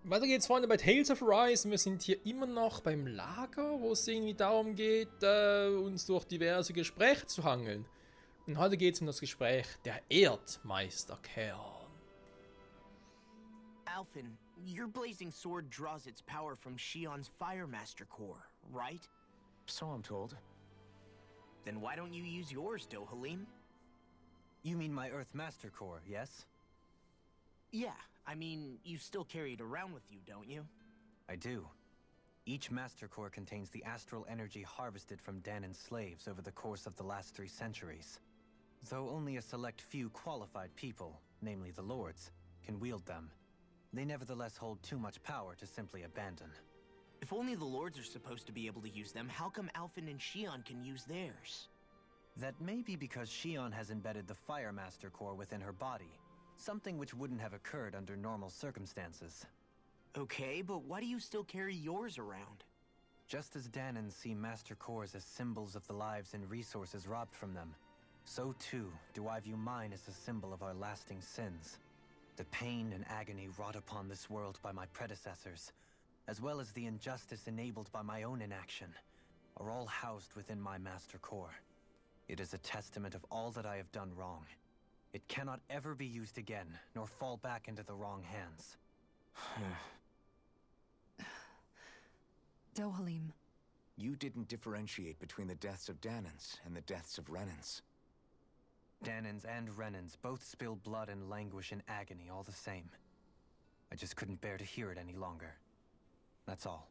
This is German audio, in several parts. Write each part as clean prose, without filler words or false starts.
Weiter geht's, Freunde, bei Tales of Arise. Wir sind hier immer noch beim Lager, wo es irgendwie darum geht, uns durch diverse Gespräche zu hangeln. Und heute geht es um das Gespräch der Erdmeister Kern. Alphen, your blazing sword draws its power from Shion's Fire Master Core, right? So I'm told. Then why don't you use yours, Dohalim? You mean my Earth Master Core, yes? Yeah, I mean, you still carry it around with you, don't you? I do. Each Master Core contains the astral energy harvested from Danan's slaves over the course of the last 3 centuries. Though only a select few qualified people, namely the Lords, can wield them, they nevertheless hold too much power to simply abandon. If only the Lords are supposed to be able to use them, how come Alphen and Shion can use theirs? That may be because Shion has embedded the Fire Master Core within her body, something which wouldn't have occurred under normal circumstances. Okay, but why do you still carry yours around? Just as Danans see Master Cores as symbols of the lives and resources robbed from them, so too do I view mine as a symbol of our lasting sins. The pain and agony wrought upon this world by my predecessors, as well as the injustice enabled by my own inaction, are all housed within my Master Core. It is a testament of all that I have done wrong. It cannot ever be used again, nor fall back into the wrong hands. Dohalim. You didn't differentiate between the deaths of Danans and the deaths of Renans. Danans and Renans both spill blood and languish in agony all the same. I just couldn't bear to hear it any longer. That's all.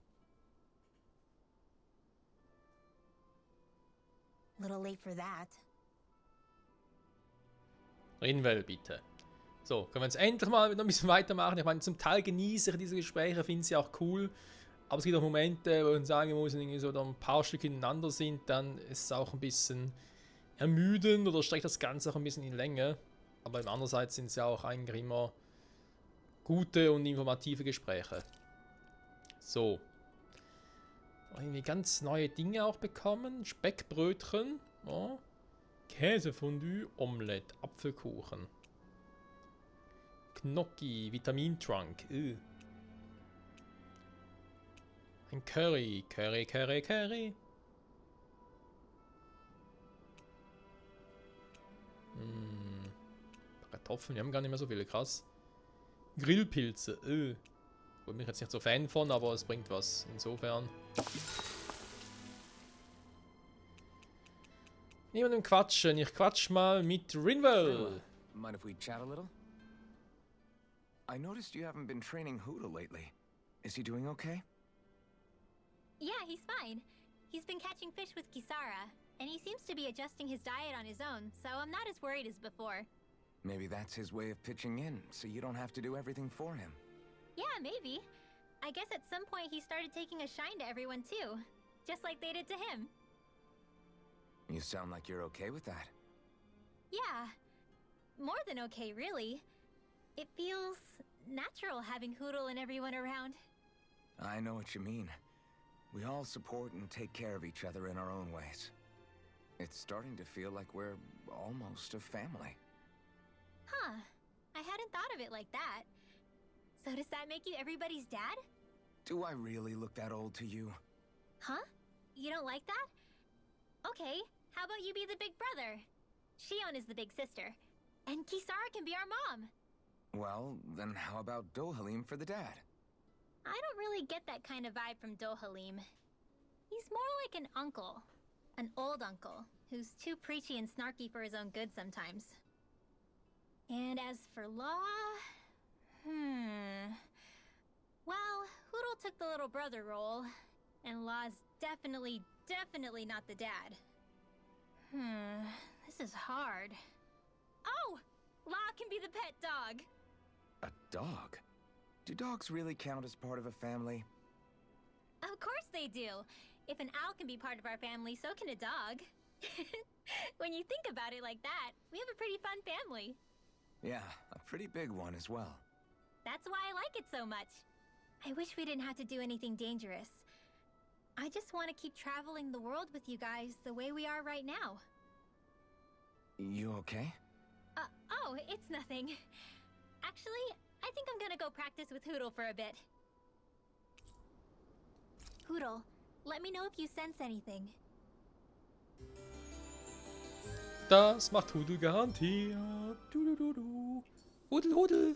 Little late for that. Rinwell, bitte. So, können wir jetzt endlich mal wieder ein bisschen weitermachen. Ich meine, zum Teil genieße ich diese Gespräche, finde sie auch cool. Aber es gibt auch Momente, wo man sagen muss, wenn irgendwie so ein paar Stück hintereinander sind, dann ist es auch ein bisschen ermüdend oder streckt das Ganze auch ein bisschen in Länge. Aber andererseits sind es ja auch eigentlich immer gute und informative Gespräche. So. Irgendwie ganz neue Dinge auch bekommen. Speckbrötchen. Ja. Käsefondue, Omelette, Apfelkuchen. Gnocchi, Vitamintrunk. Ein Curry. Curry. Kartoffeln, wir haben gar nicht mehr so viele, krass. Grillpilze, Wo bin ich jetzt nicht so Fan von, aber es bringt was, insofern. Niemandem quatschen, ich quatsch mal mit Rinwell. Mind if we chat a little? I noticed you haven't been training Huda lately. Is he doing okay? Yeah, he's fine. He's been catching fish with Kisara, and he seems to be adjusting his diet on his own, so I'm not as worried as before. Maybe that's his way of pitching in, so you don't have to do everything for him. Yeah, maybe. I guess at some point he started taking a shine to everyone too, just like they did to him. You sound like you're okay with that. Yeah. More than okay, really. It feels natural having Hoodle and everyone around. I know what you mean. We all support and take care of each other in our own ways. It's starting to feel like we're almost a family. Huh. I hadn't thought of it like that. So does that make you everybody's dad? Do I really look that old to you? Huh? You don't like that? Okay, how about you be the big brother? Shion is the big sister. And Kisara can be our mom. Well, then how about Dohalim for the dad? I don't really get that kind of vibe from Dohalim. He's more like an uncle. An old uncle, who's too preachy and snarky for his own good sometimes. And as for Law... Well, Hoodle took the little brother role, and Law's definitely not the dad. This is hard. Oh! Law can be the pet dog! A dog? Do dogs really count as part of a family? Of course they do! If an owl can be part of our family, so can a dog. When you think about it like that, we have a pretty fun family. Yeah, a pretty big one as well. That's why I like it so much. I wish we didn't have to do anything dangerous. I just want to keep traveling the world with you guys the way we are right now. You okay? Oh, it's nothing. Actually, I think I'm gonna go practice with Hoodle for a bit. Hoodle, let me know if you sense anything. Das macht Hudel garantiert. Du. Hudel, Hudel.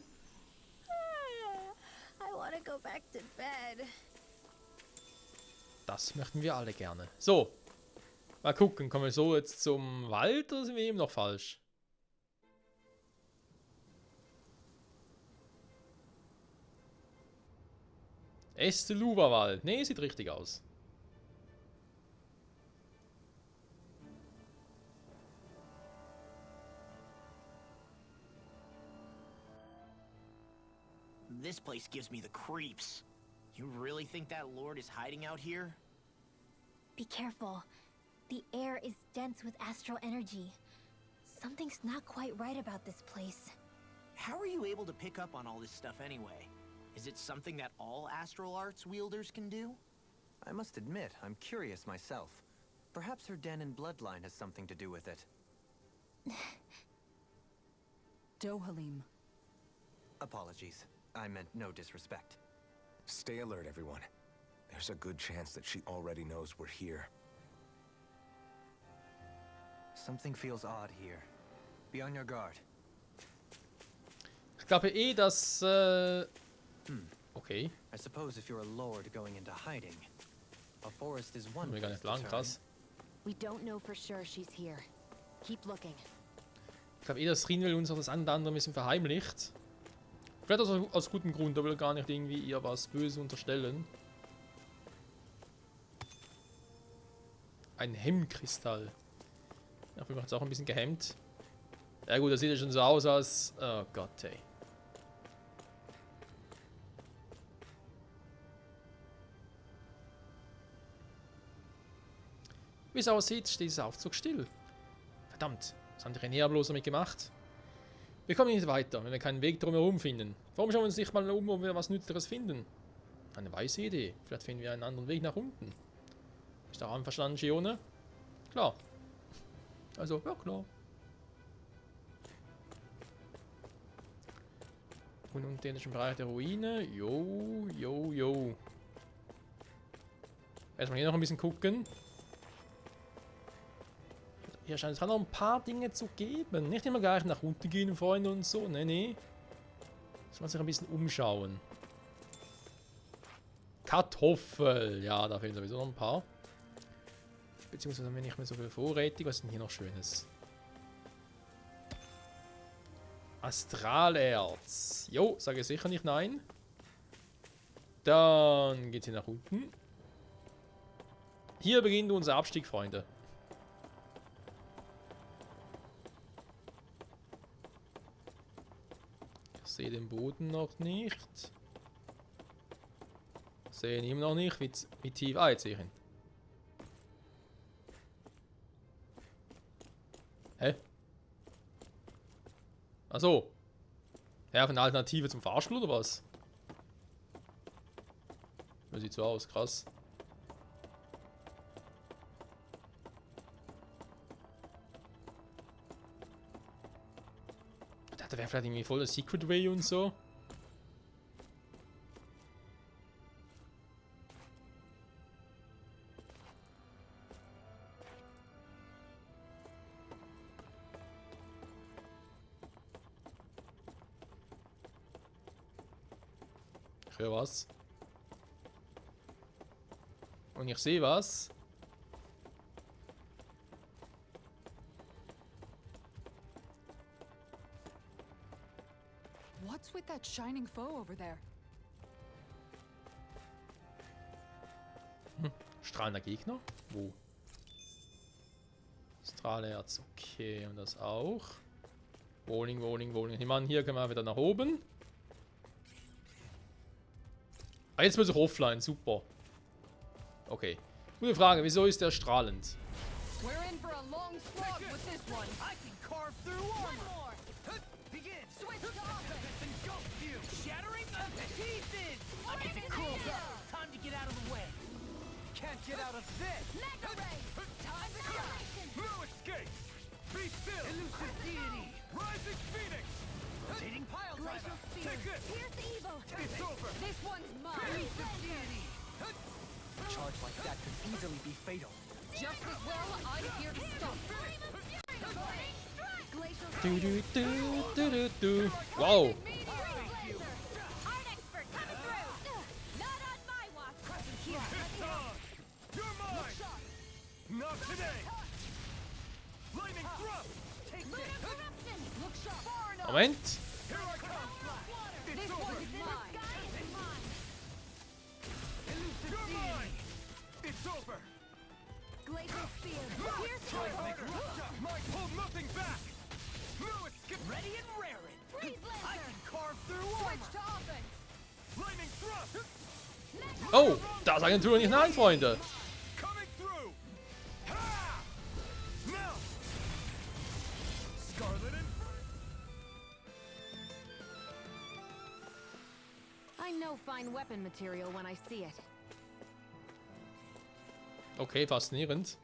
I want to go back to bed. Das möchten wir alle gerne. So. Mal gucken, kommen wir so jetzt zum Wald oder sind wir eben noch falsch? Esteluva-Wald. Ne, sieht richtig aus. This place gives me the creeps. You really think that lord is hiding out here? Be careful. The air is dense with astral energy. Something's not quite right about this place. How are you able to pick up on all this stuff anyway? Is it something that all astral arts wielders can do? I must admit, I'm curious myself. Perhaps her Danon bloodline has something to do with it. Dohalim. Apologies. I meant no disrespect. Stay alert, everyone. There's a good chance that she already knows we're here. Something feels odd here. Be on your guard. Ich glaube eh, dass... Okay. I suppose if you're a lord going into hiding, a forest is one Mir gar place nicht lang, to turn. krass. We don't know for sure she's here. Keep looking. Ich glaube eh, dass Rin will uns auch das eine oder andere ein bisschen verheimlicht. Vielleicht also aus gutem Grund, da will er gar nicht irgendwie ihr was Böses unterstellen. Ein Hemmkristall. Ja, wir machen es auch ein bisschen gehemmt. Ja gut, das sieht ja schon so aus als... Oh Gott, ey. Wie es aussieht, steht dieser Aufzug still. Verdammt, was haben die René bloß damit gemacht? Wir kommen nicht weiter, wenn wir keinen Weg drumherum finden. Warum schauen wir uns nicht mal um, ob wir was Nützliches finden? Eine weise Idee. Vielleicht finden wir einen anderen Weg nach unten. Ist da einverstanden, Gione? Klar. Also, ja klar. Unentdeckten Bereich der Ruine. Jo, jo, jo. Erstmal hier noch ein bisschen gucken. Hier scheint es noch ein paar Dinge zu geben. Nicht immer gleich nach unten gehen, Freunde und so. Nee, nee. Muss man sich ein bisschen umschauen. Kartoffel. Ja, da fehlen sowieso noch ein paar. Beziehungsweise haben wir nicht mehr so viel vorrätig. Was ist denn hier noch Schönes? Astralerz. Jo, sage sicher nicht nein. Dann geht es hier nach unten. Hier beginnt unser Abstieg, Freunde. Ich sehe den Boden noch nicht. Sehe ihn immer noch nicht. Wie tief? Ah, jetzt sehe ich ihn. Hä? Achso. Ja, eine Alternative zum Fahrstuhl oder was? Das sieht so aus, krass. Ich dachte, da wäre vielleicht irgendwie voll der Secret Way und so. Ich höre was. Und ich sehe was. What's with that shining foe over there? Strahlender Gegner? Wo? Strahlerz, okay. Und das auch. Bowling, Bowling, Bowling. Ich meine, hier können wir wieder nach oben. Ah, jetzt muss ich offline, super. Okay. Gute Frage, wieso ist der strahlend? We're in for a long slog with this one. I can carve through One armor. more. Begin. Switch to offense. Engulf you. Shattering the pieces. It's a cruel go. Time to get out of the way. Can't get out of this. Mega ray. Time to shine. No escape. Be still. Elusive deity. Rising phoenix. Rotating pile driver. Take this. Here's the evil. It's over. This one's mine. Elusive deity. Charge like that could easily be fatal. Just as well, I'm here to stop. Glacial Du, du, du, du, du, du. Wow. Art expert coming through. Not on my watch. You're mine! Not today! Lightning thrust! Take this! Eruption. Look sharp. Far enough. Moment. Here I come! It's This over! one is mine. You're mine! It's over! Glacial spear. Here's Might hold nothing back! No escape! Ready and raring! Freeze I laser. can carve through Switch armor! to offense. Lightning thrust! Oh, da sagen Tour nicht nein, Freunde. Coming through! Ha! Now! Scarlet and... I know fine weapon material when I see it. Okay, faszinierend.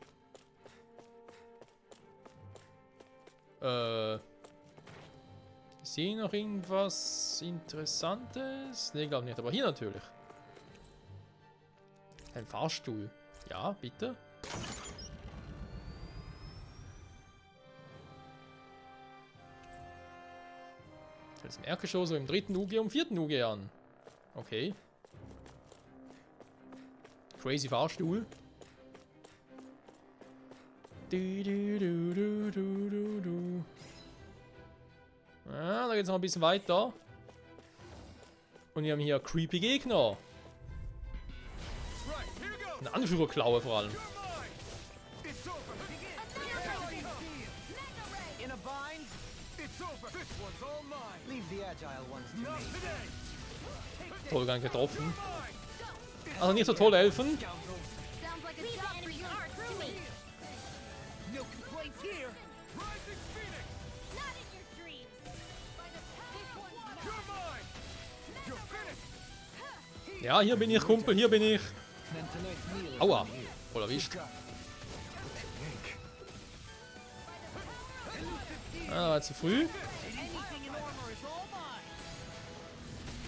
Sehe ich noch irgendwas Interessantes? Ne, glaube nicht, aber hier natürlich. Ein Fahrstuhl. Ja, bitte. Das Erdgeschoss so im 3. UG und 4. UG an. Okay. Crazy Fahrstuhl. Du, du, du, du, du, du, du. Ja, da geht's noch ein bisschen weiter. Und wir haben hier creepy Gegner. Right, here goes! Eine Anführerklaue vor allem. You're mine! It's over! In a bind? It's over! This one's all mine! Leave the agile ones to Not me. today! Tollgang getroffen. Mine! Also nicht so toll helfen. Sounds like a Leave job the for enemy you. art to me. No complaints here! Rising Phoenix! Not in your dreams. You're mine! You're finished! Ja, hier bin ich, Kumpel, hier bin ich. Then tonight's meal is Aua. on you. Voll erwischt. Ah, war zu früh. Anything in armor is all mine!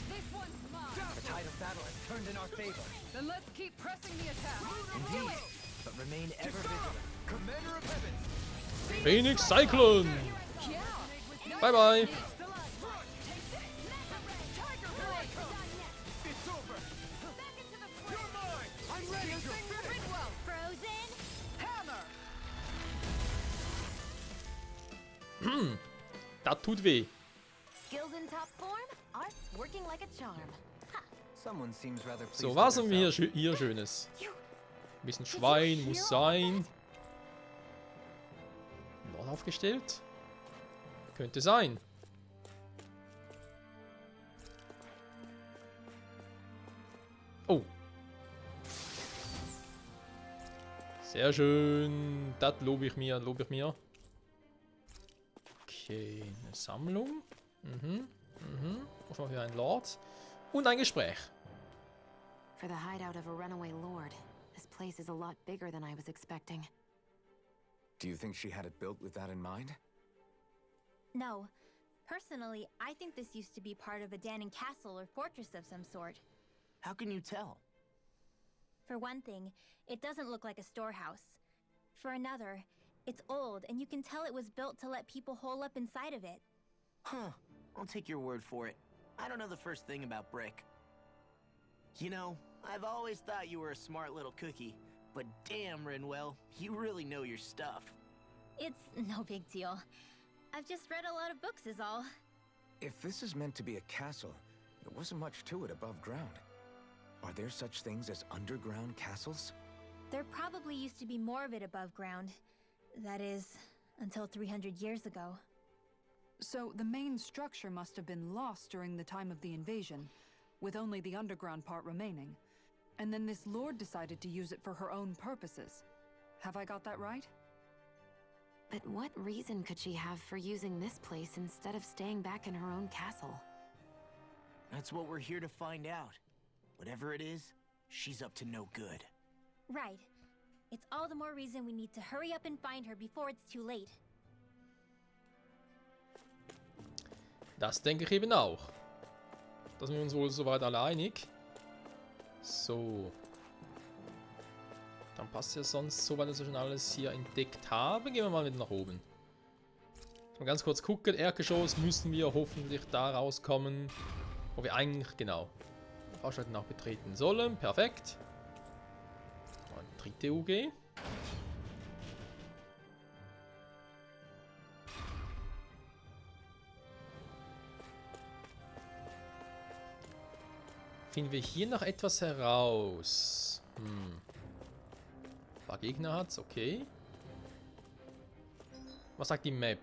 This one's mine. The tide of battle has turned in our favor. Then let's keep pressing the attack. Indeed. But remain ever vigilant. Commander of Heavens! Phoenix Cyclone. Yeah. Bye bye. It's over! Back into the You're fray. mine! I'm ready! You're finished! Frozen. Hammer. Das tut weh. Skills in top form. Art's working like a charm. Someone seems rather pleased So, with was haben wir herself. hier Schönes? Ein bisschen Schwein muss sein. Lord aufgestellt? Könnte sein. Oh. Sehr schön. Das lobe ich mir, lobe ich mir. Okay, eine Sammlung. Offenbar für einen Lord. Und ein Gespräch. For the hideout of a runaway lord, this place is a lot bigger than I was expecting. Do you think she had it built with that in mind? No. Personally, I think this used to be part of a Danon castle or fortress of some sort. How can you tell? For one thing, it doesn't look like a storehouse. For another, it's old, and you can tell it was built to let people hole up inside of it. Huh. I'll take your word for it. I don't know the first thing about brick. You know, I've always thought you were a smart little cookie, but damn, Rinwell, you really know your stuff. It's no big deal. I've just read a lot of books is all. If this is meant to be a castle, there wasn't much to it above ground. Are there such things as underground castles? There probably used to be more of it above ground. That is, until 300 years ago. So the main structure must have been lost during the time of the invasion, with only the underground part remaining. And then this lord decided to use it for her own purposes. Have I got that right? But what reason could she have for using this place instead of staying back in her own castle? That's what we're here to find out. Whatever it is, she's up to no good. Right. It's all the more reason we need to hurry up and find her before it's too late. Das denke ich eben auch. Da sind wir uns wohl soweit alle einig. So. Dann passt ja sonst, soweit wir schon alles hier entdeckt haben. Gehen wir mal wieder nach oben. Mal ganz kurz gucken. Erdgeschoss müssen wir hoffentlich da rauskommen, wo wir eigentlich, genau, Fahrschalten auch betreten sollen. Perfekt. Und dritte UG. Finden wir hier noch etwas heraus? Ein paar Gegner hat's, okay. Was sagt die Map?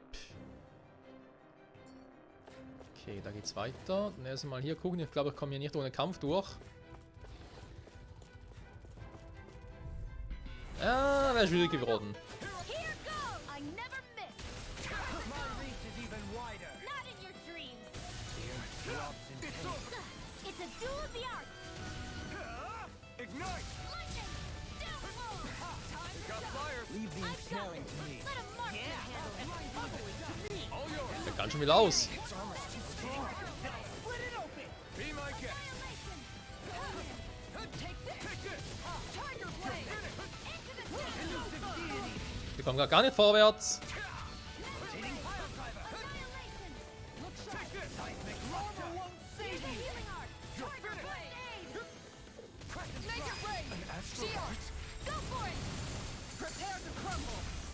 Okay, da geht's weiter. Dann erstmal hier gucken. Ich glaube, ich komme hier nicht ohne Kampf durch. Ah, wäre schwierig geworden. Der kann schon wieder aus. Wir kommen gar nicht vorwärts.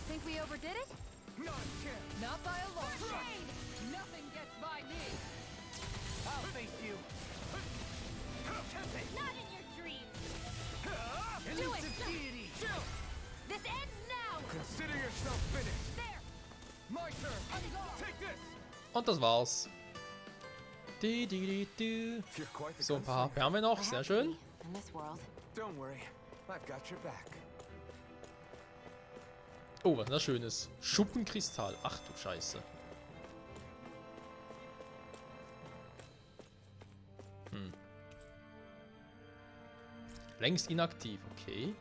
Think we overdid it? Not by a long shot. Nothing gets by me. I'll face you. Not in your dreams. Do it. Deity. This ends now. Consider yourself finished. There. My turn. Take this. Und das war's. So, ein paar HP haben wir noch. Sehr schön. In this world. Don't worry, I've got your back. Oh, was ist das Schönes? Schuppenkristall. Ach du Scheiße. Längst inaktiv, okay.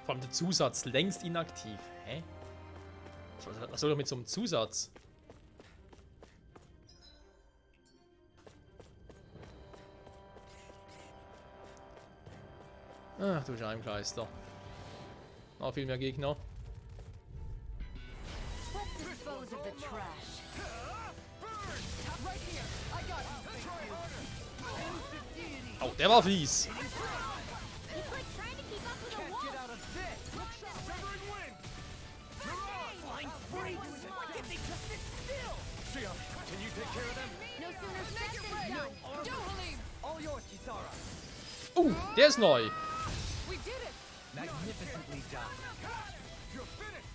Vor allem der Zusatz, längst inaktiv. Hä? Was soll doch mit so einem Zusatz? Ach du Scheimkleister. Noch viel mehr Gegner. Oh, der war fies. Der ist neu. Magnificently done. You're finished.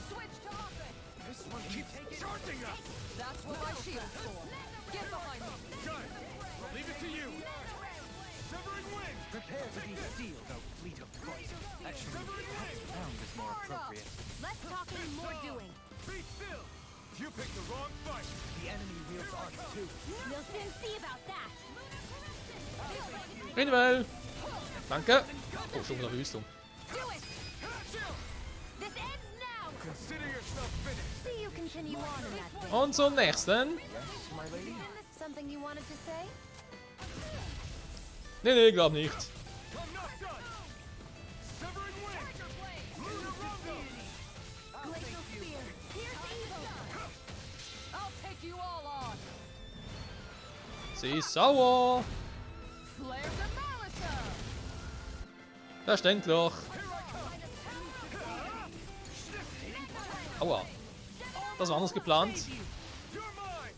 Switch to offense. This one keeps charging us. That's what my shield's for. Get behind me. Got it. I'll leave it to you. Severing wind. Prepare to be sealed, O fleet of foot. Actually, perhaps round is more appropriate. Less talking, more doing. Be still. You picked the wrong fight. The enemy wields arms too. We'll soon see about that. Manuel. Danke. Oh, schon wieder Rüstung. Consider yourself finished. See you continue on in that way. Und zum nächsten. Something you wanted to say? Nee, glaub nicht. I'm not done. Severing wind. Glacial spear. Pierce evil. I'll take you all on. Sie ist sauer. Flare the Malisa. Verständlich. Aua. Das war anders geplant. You're mine.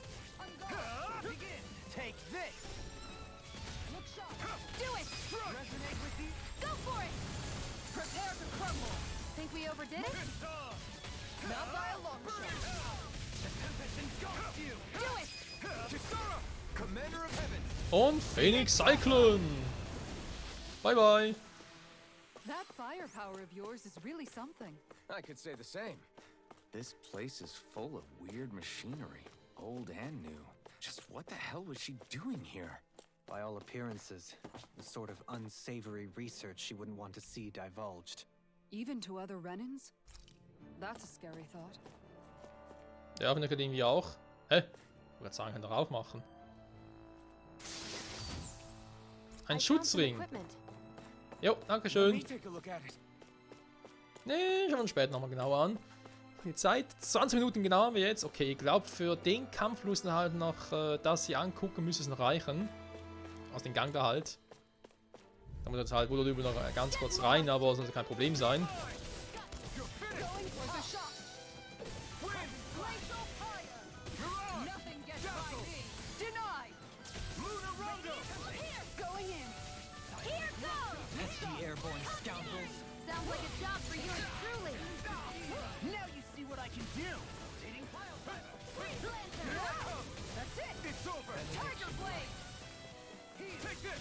Take this. Do it. Resonate with thee. Go for it. Prepare to crumble. Think we overdid it? Not by a long shot. Do it. Kisara, Commander of Heaven. Und Phoenix Cyclone. Bye bye. That firepower of yours is really something. I could say the same. This place is full of weird machinery, old and new. Just what the hell was she doing here? By all appearances, the sort of unsavory research she wouldn't want to see divulged. Even to other Renins? That's a scary thought. Der öffnet irgendwie auch. Hä? Ich würde sagen, kann doch aufmachen. Ein Schutzring. Jo, danke schön. Nee, schauen wir uns später nochmal genauer an. Die Zeit, 20 Minuten genau haben wir jetzt. Okay, ich glaube, für den Kampf müssen wir halt noch das hier angucken, müsste es noch reichen. Aus dem Gang da halt. Da muss jetzt halt wohl drüber noch ganz kurz rein, aber sollte kein Problem sein.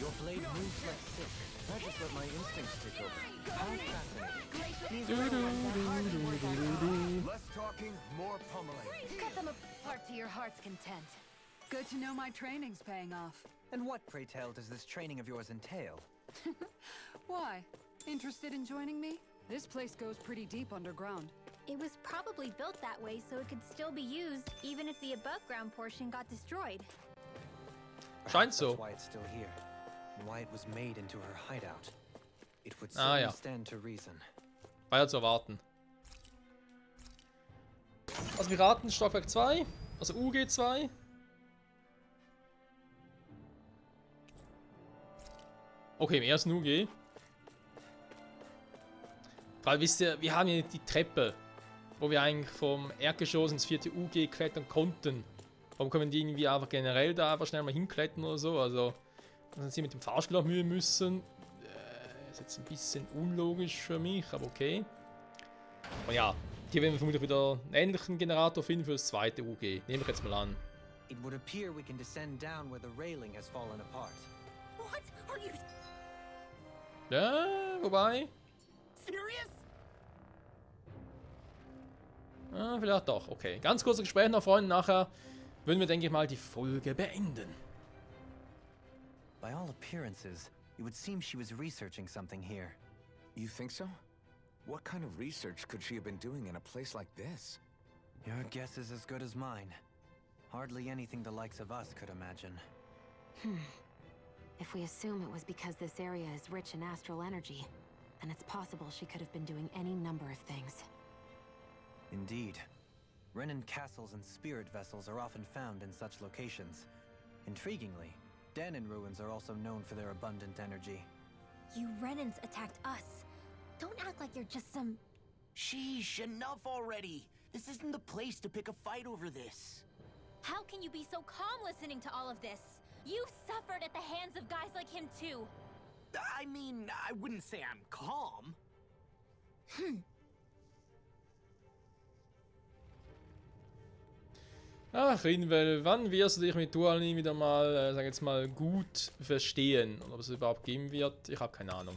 Your blade moves like silk. I just let my instincts take over. How fascinating. Less talking, more pummeling. Cut them apart to your heart's content. Good to know my training's paying off. And what, pray tell, does this training of yours entail? Why? Interested in joining me? This place goes pretty deep underground. It was probably built that way so it could still be used even if the above ground portion got destroyed. Scheint so. That's why it's still here. And why it was made into her hideout. It would certainly stand to reason. Weiter zu erwarten. Also wir raten Stockwerk 2, also UG 2. Okay, im ersten UG. Weil wisst ihr, wir haben hier die Treppe, wo wir eigentlich vom Erdgeschoss ins 4. UG klettern konnten. Warum können die irgendwie einfach generell da einfach schnell mal hinklettern oder so? Also, dass sie mit dem Fahrstuhl auch mühen müssen. Ist jetzt ein bisschen unlogisch für mich, aber okay. Aber ja, hier werden wir vermutlich wieder einen ähnlichen Generator finden für das 2. UG. Nehme ich jetzt mal an. It would appear we can descend down where the railing has fallen apart. What? Are you Ja, wobei. serious? Ah, vielleicht doch, okay. Ganz kurzes Gespräch noch, Freunde. Nachher würden wir, denke ich mal, die Folge beenden. By all appearances, it would seem she was researching something here. You think so? What kind of research could she have been doing in a place like this? Your guess is as good as mine. Hardly anything the likes of us could imagine. If we assume it was because this area is rich in astral energy, then it's possible she could have been doing any number of things. Indeed. Renan castles and spirit vessels are often found in such locations. Intriguingly, Danon ruins are also known for their abundant energy. You Renans attacked us. Don't act like you're just some... Sheesh, enough already. This isn't the place to pick a fight over this. How can you be so calm listening to all of this? You suffered at the hands of guys like him too. I mean, I wouldn't say I'm calm. Ach, Rinwell, wann wirst du dich mit Dualin wieder mal, sag jetzt mal, gut verstehen? Und ob es überhaupt geben wird, ich habe keine Ahnung.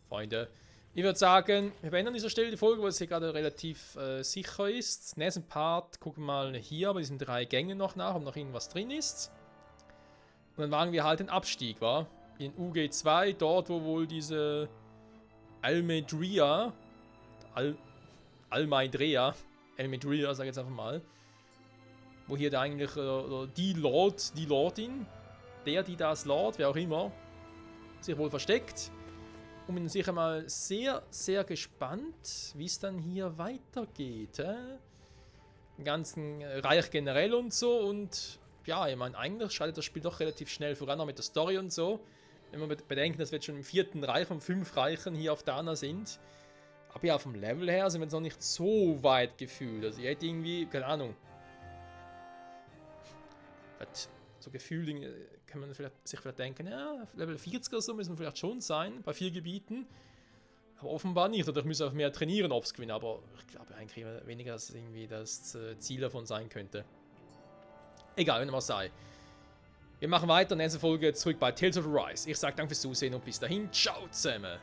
Freunde, ich würde sagen, wir beenden an dieser Stelle die Folge, weil es hier gerade relativ sicher ist. Nächsten Part gucken wir mal hier bei diesen 3 Gängen noch nach, ob noch irgendwas drin ist. Und dann wagen wir halt den Abstieg, wa? In UG 2, dort wo wohl diese Almedria, Almedria, sag ich jetzt einfach mal, wo hier da eigentlich die Lordin, die das Lord, wer auch immer, sich wohl versteckt. Und bin sicher mal sehr, sehr gespannt, wie es dann hier weitergeht. Im ganzen Reich generell und so. Und ja, ich meine, eigentlich schreitet das Spiel doch relativ schnell voran, auch mit der Story und so. Wenn wir bedenken, dass wir jetzt schon im 4. Reich von 5 Reichen hier auf Dana sind. Aber ja, vom Level her sind wir jetzt noch nicht so weit gefühlt. Also ich hätte irgendwie, keine Ahnung. So gefühlt kann man sich vielleicht denken, ja, Level 40 oder so müssen wir vielleicht schon sein, bei 4 Gebieten. Aber offenbar nicht, oder ich muss auch mehr trainieren, ob es gewinnen. Aber ich glaube eigentlich weniger, dass es irgendwie das Ziel davon sein könnte. Egal, wenn es mal sei. Wir machen weiter, nächste Folge zurück bei Tales of Arise. Ich sage danke fürs Zusehen und bis dahin, ciao zusammen.